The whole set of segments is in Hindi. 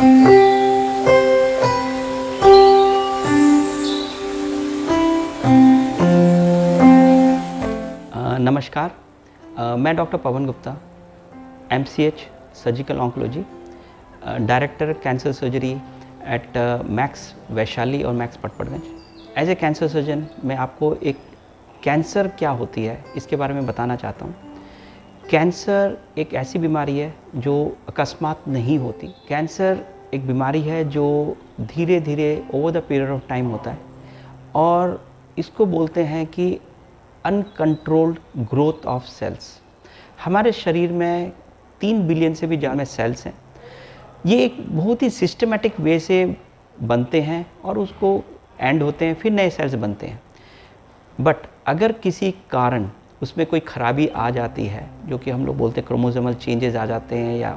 नमस्कार, मैं doctor Pavan Gupta, MCH surgical oncology, director cancer surgery at Max Vaishali और Max Patparganj. As a cancer surgeon मैं आपको एक कैंसर क्या होती है इसके बारे में बताना चाहता हूँ। कैंसर एक ऐसी बीमारी है जो अकस्मात नहीं होती। कैंसर एक बीमारी है जो धीरे धीरे over the period of time होता है और इसको बोलते हैं कि अनकंट्रोल्ड ग्रोथ ऑफ सेल्स। हमारे शरीर में 3 बिलियन से भी ज़्यादा सेल्स हैं। ये एक बहुत ही सिस्टमेटिक वे से बनते हैं और उसको एंड होते हैं, फिर नए सेल्स बनते हैं। बट अगर किसी कारण उसमें कोई खराबी आ जाती है, जो कि हम लोग बोलते हैं क्रोमोसोमल चेंजेस आ जाते हैं या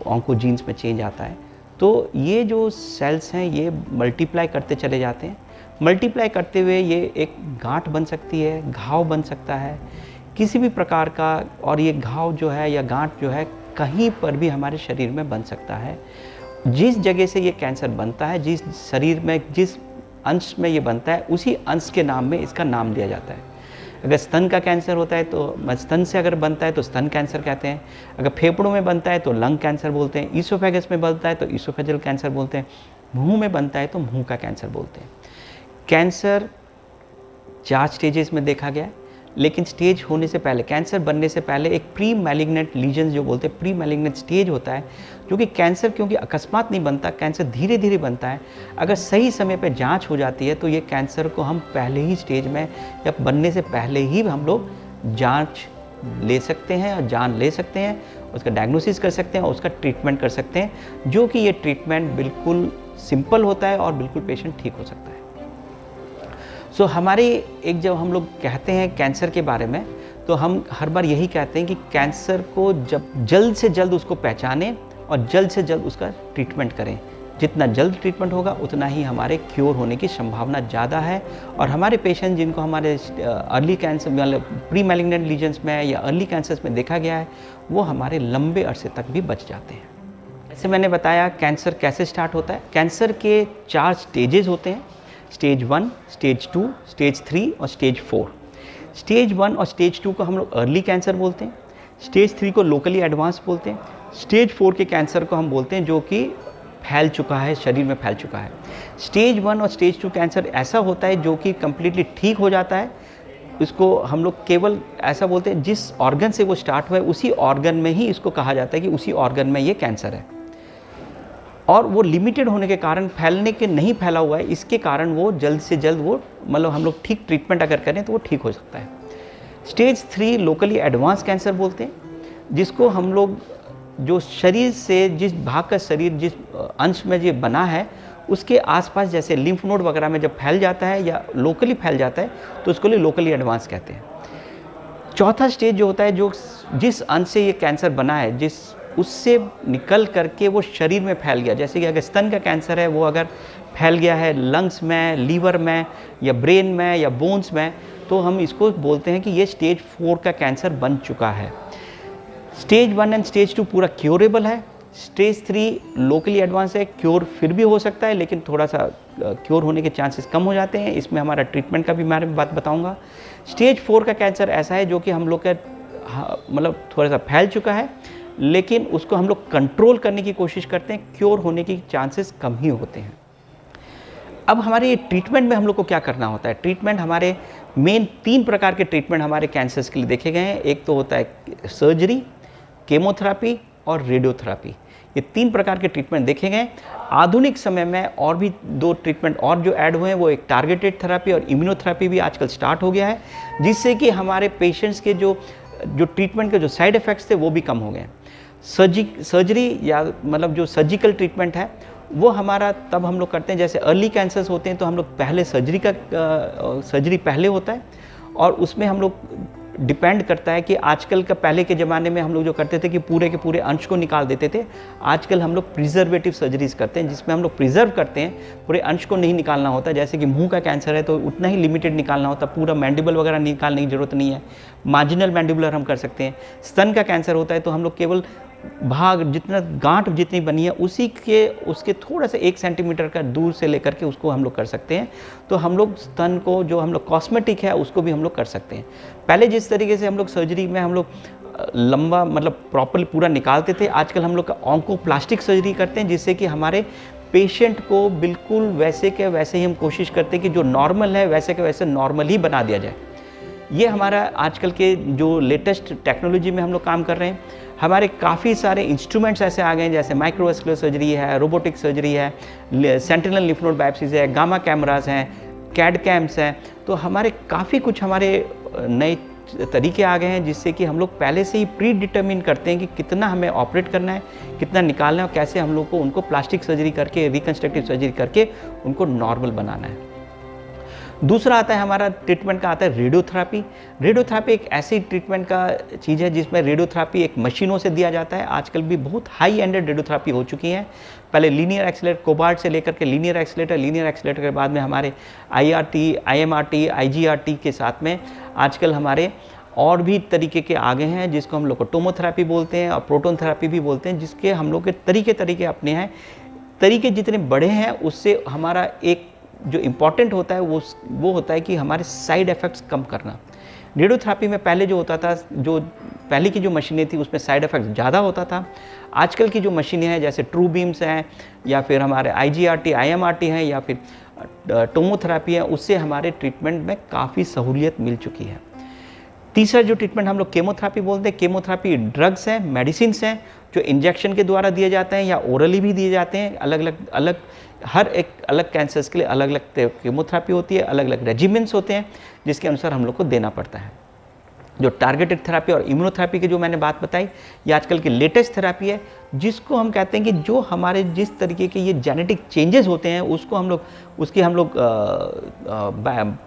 ऑन्कोजीन्स में चेंज आता है, तो ये जो सेल्स हैं ये मल्टीप्लाई करते चले जाते हैं। मल्टीप्लाई करते हुए ये एक गांठ बन सकती है, घाव बन सकता है किसी भी प्रकार का, और ये घाव जो है या गांठ जो है कहीं पर भी हमारे शरीर में बन सकता है। जिस जगह से ये कैंसर बनता है, जिस शरीर में जिस अंश में ये बनता है, उसी अंश के नाम में इसका नाम दिया जाता है। अगर स्तन का कैंसर होता है तो स्तन से अगर बनता है तो स्तन कैंसर कहते हैं। अगर फेफड़ों में बनता है तो लंग कैंसर बोलते हैं। ईसोफेगस में बनता है तो ईसोफेजल कैंसर बोलते हैं। मुंह में बनता है तो मुंह का कैंसर बोलते हैं। कैंसर 4 स्टेजेस में देखा गया है, लेकिन स्टेज होने से पहले, कैंसर बनने से पहले एक प्री मैलिग्नेंट लीजन जो बोलते हैं, प्री मैलिग्नेंट स्टेज होता है, जो कि कैंसर क्योंकि अकस्मात नहीं बनता, कैंसर धीरे धीरे बनता है। अगर सही समय पर जांच हो जाती है तो ये कैंसर को हम पहले ही स्टेज में या बनने से पहले ही हम लोग जांच ले सकते हैं और जान ले सकते हैं, उसका डायग्नोसिस कर सकते हैं और उसका ट्रीटमेंट कर सकते हैं, जो कि ये ट्रीटमेंट बिल्कुल सिंपल होता है और बिल्कुल पेशेंट ठीक हो सकता है। सो हमारे एक जब हम लोग कहते हैं कैंसर के बारे में, तो हम हर बार यही कहते हैं कि कैंसर को जल्द से जल्द उसको पहचानें और जल्द से जल्द उसका ट्रीटमेंट करें। जितना जल्द ट्रीटमेंट होगा उतना ही हमारे क्योर होने की संभावना ज़्यादा है। और हमारे पेशेंट जिनको हमारे अर्ली कैंसर मतलब प्री मैलिग्नेंट लीजन्स में या अर्ली कैंसर्स में देखा गया है, वो हमारे लंबे अरसे तक भी बच जाते हैं। जैसे मैंने बताया कैंसर कैसे स्टार्ट होता है। कैंसर के 4 स्टेजेस होते हैं, स्टेज 1, स्टेज 2, स्टेज 3 और स्टेज 4। स्टेज 1 और स्टेज 2 को हम लोग अर्ली कैंसर बोलते हैं। स्टेज 3 को लोकली एडवांस बोलते हैं। स्टेज 4 के कैंसर को हम बोलते हैं जो कि फैल चुका है, शरीर में फैल चुका है। स्टेज 1 और स्टेज 2 कैंसर ऐसा होता है जो कि कम्प्लीटली ठीक हो जाता है। इसको हम लोग केवल ऐसा बोलते हैं, जिस ऑर्गन से वो स्टार्ट हुआ है उसी ऑर्गन में ही इसको कहा जाता है कि उसी ऑर्गन में ये कैंसर है, और वो लिमिटेड होने के कारण, फैलने के नहीं फैला हुआ है, इसके कारण वो जल्द से जल्द वो मतलब हम लोग ठीक ट्रीटमेंट अगर करें तो वो ठीक हो सकता है। स्टेज 3 लोकली एडवांस कैंसर बोलते हैं, जिसको हम लोग जो शरीर से जिस भाग का शरीर जिस अंश में जो बना है उसके आसपास, जैसे लिम्फ नोड वगैरह में जब फैल जाता है या लोकली फैल जाता है तो उसको लोकली एडवांस कहते हैं। चौथा स्टेज जो होता है, जो जिस अंश से ये कैंसर बना है, जिस उससे निकल करके वो शरीर में फैल गया, जैसे कि अगर स्तन का कैंसर है वो अगर फैल गया है लंग्स में, लीवर में या ब्रेन में या बोन्स में, तो हम इसको बोलते हैं कि ये स्टेज 4 का कैंसर बन चुका है। स्टेज 1 एंड स्टेज 2 पूरा क्योरेबल है। स्टेज 3 लोकली एडवांस है, क्योर फिर भी हो सकता है लेकिन थोड़ा सा क्योर होने के चांसेस कम हो जाते हैं। इसमें हमारा ट्रीटमेंट का भी मैं बात बताऊंगा। स्टेज 4 का कैंसर ऐसा है जो कि हम लोग का मतलब थोड़ा सा फैल चुका है, लेकिन उसको हम लोग कंट्रोल करने की कोशिश करते हैं, क्योर होने की चांसेस कम ही होते हैं। अब हमारे ट्रीटमेंट में हम लोग को क्या करना होता है। ट्रीटमेंट हमारे मेन 3 प्रकार के ट्रीटमेंट हमारे कैंसर्स के लिए देखे गए हैं। एक तो होता है सर्जरी, केमोथेरापी और रेडियोथेरापी। ये 3 प्रकार के ट्रीटमेंट देखे गए। आधुनिक समय में और भी 2 ट्रीटमेंट और जो ऐड हुए हैं, वो एक टारगेटेड थेरापी और इम्यूनोथेरापी भी आजकल स्टार्ट हो गया है, जिससे कि हमारे पेशेंट्स के जो ट्रीटमेंट के जो साइड इफ़ेक्ट्स थे वो भी कम हो गए। सर्जरी या मतलब जो सर्जिकल ट्रीटमेंट है वो हमारा तब हम लोग करते हैं, जैसे अर्ली कैंसर्स होते हैं तो हम लोग पहले सर्जरी पहले होता है, और उसमें हम लोग डिपेंड करता है कि आजकल का, पहले के ज़माने में हम लोग जो करते थे कि पूरे के पूरे अंश को निकाल देते थे। आजकल हम लोग प्रिजर्वेटिव सर्जरीज करते हैं, जिसमें हम लोग प्रिजर्व करते हैं, पूरे अंश को नहीं निकालना होता। जैसे कि मुंह का कैंसर है तो उतना ही लिमिटेड निकालना होता, पूरा मैंडिबल वगैरह निकालने की जरूरत नहीं है, मार्जिनल मैंडिबुलर हम कर सकते हैं। स्तन का कैंसर होता है तो हम लोग केवल भाग जितना गांठ जितनी बनी है उसके थोड़ा सा 1 सेंटीमीटर का दूर से लेकर के उसको हम लोग कर सकते हैं। तो हम लोग स्तन को जो हम लोग कॉस्मेटिक है उसको भी हम लोग कर सकते हैं। पहले जिस तरीके से हम लोग सर्जरी में हम लोग लंबा मतलब प्रॉपरली पूरा निकालते थे, आजकल हम लोग ऑन्कोप्लास्टिक सर्जरी करते हैं, जिससे कि हमारे पेशेंट को बिल्कुल वैसे के वैसे ही हम कोशिश करते हैं कि जो नॉर्मल है वैसे के वैसे नॉर्मल ही बना दिया जाए। ये हमारा आजकल के जो लेटेस्ट टेक्नोलॉजी में हम लोग काम कर रहे हैं। हमारे काफ़ी सारे इंस्ट्रूमेंट्स ऐसे आ गए हैं, जैसे माइक्रोवेस्कुलर सर्जरी है, रोबोटिक सर्जरी है, सेंटिनल लिम्फ नोड बायोप्सीज है, गामा कैमरास हैं, कैड कैम्स हैं। तो हमारे काफ़ी कुछ हमारे नए तरीके आ गए हैं, जिससे कि हम लोग पहले से ही प्री डिटरमिन करते हैं कि कितना हमें ऑपरेट करना है, कितना निकालना है और कैसे हम लोग को उनको प्लास्टिक सर्जरी करके, रिकन्स्ट्रक्टिव सर्जरी करके उनको नॉर्मल बनाना है। दूसरा आता है हमारा ट्रीटमेंट का आता है रेडियोथेरेपी। रेडियोथेरेपी एक ऐसी ट्रीटमेंट का चीज़ है जिसमें रेडियोथेरेपी एक मशीनों से दिया जाता है। आजकल भी बहुत हाई एंडेड रेडियोथेरेपी हो चुकी हैं। पहले लीनियर एक्सीलरेटर, कोबार्ट से लेकर के लीनियर एक्सीलरेटर के बाद में हमारे IRT, IMRT, IGRT के साथ में आजकल हमारे और भी तरीके के आगे हैं, जिसको हम लोग टोमोथेरेपी बोलते हैं और प्रोटोन थेरेपी भी बोलते हैं, जिसके हम लोग के तरीके अपने हैं। तरीके जितने बड़े हैं उससे हमारा एक जो इम्पॉर्टेंट होता है वो होता है कि हमारे साइड इफ़ेक्ट्स कम करना। रेडियोथेरेपी में पहले जो होता था, जो पहले की जो मशीनें थी उसमें साइड इफ़ेक्ट्स ज़्यादा होता था। आजकल की जो मशीनें हैं जैसे ट्रू बीम्स हैं या फिर हमारे IGRT, IMRT हैं या फिर टोमोथेरेपी है, उससे हमारे ट्रीटमेंट में काफ़ी सहूलियत मिल चुकी है। तीसरा जो ट्रीटमेंट हम लोग केमोथेरेपी बोलते हैं। केमोथेरेपी ड्रग्स हैं, मेडिसिन्स हैं जो इंजेक्शन के द्वारा दिए जाते हैं या ओरली भी दिए जाते हैं। हर एक अलग कैंसर्स के लिए अलग अलग केमोथेरेपी होती है, अलग अलग रेजिमेंट्स होते हैं जिसके अनुसार हम लोग को देना पड़ता है। जो टारगेटेड थेरेपी और इम्यूनोथेरेपी की जो मैंने बात बताई, ये आजकल की लेटेस्ट थेरेपी है, जिसको हम कहते हैं कि जो हमारे जिस तरीके के ये जेनेटिक चेंजेस होते हैं उसको हम लोग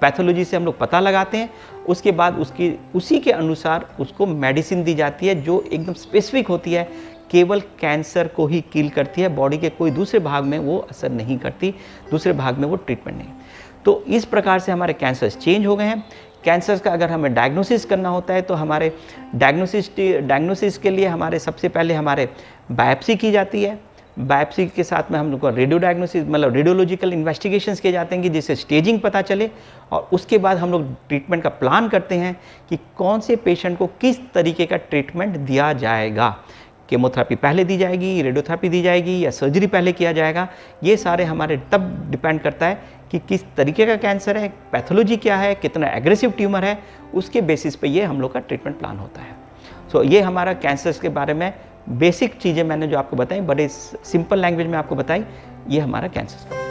पैथोलॉजी से हम लोग पता लगाते हैं। उसके बाद उसी के अनुसार उसको मेडिसिन दी जाती है जो एकदम स्पेसिफिक होती है, केवल कैंसर को ही किल करती है, बॉडी के कोई दूसरे भाग में वो असर नहीं करती, दूसरे भाग में वो ट्रीटमेंट नहीं। तो इस प्रकार से हमारे कैंसर्स चेंज हो गए हैं। कैंसर्स का अगर हमें डायग्नोसिस करना होता है तो हमारे डायग्नोसिस के लिए हमारे सबसे पहले हमारे बायोप्सी की जाती है। बायोप्सी के साथ में हम लोग को रेडियो डायग्नोसिस मतलब रेडियोलॉजिकल इन्वेस्टिगेशंस किए जाते हैं कि जिससे स्टेजिंग पता चले, और उसके बाद हम लोग ट्रीटमेंट का प्लान करते हैं कि कौन से पेशेंट को किस तरीके का ट्रीटमेंट दिया जाएगा। केमोथेरेपी पहले दी जाएगी, रेडियोथेरेपी दी जाएगी या सर्जरी पहले किया जाएगा। ये सारे हमारे तब डिपेंड करता है कि किस तरीके का कैंसर है, पैथोलॉजी क्या है, कितना एग्रेसिव ट्यूमर है, उसके बेसिस पे ये हम लोग का ट्रीटमेंट प्लान होता है। सो ये हमारा कैंसर्स के बारे में बेसिक चीज़ें मैंने जो आपको बताई, बड़े सिंपल लैंग्वेज में आपको बताई, ये हमारा कैंसर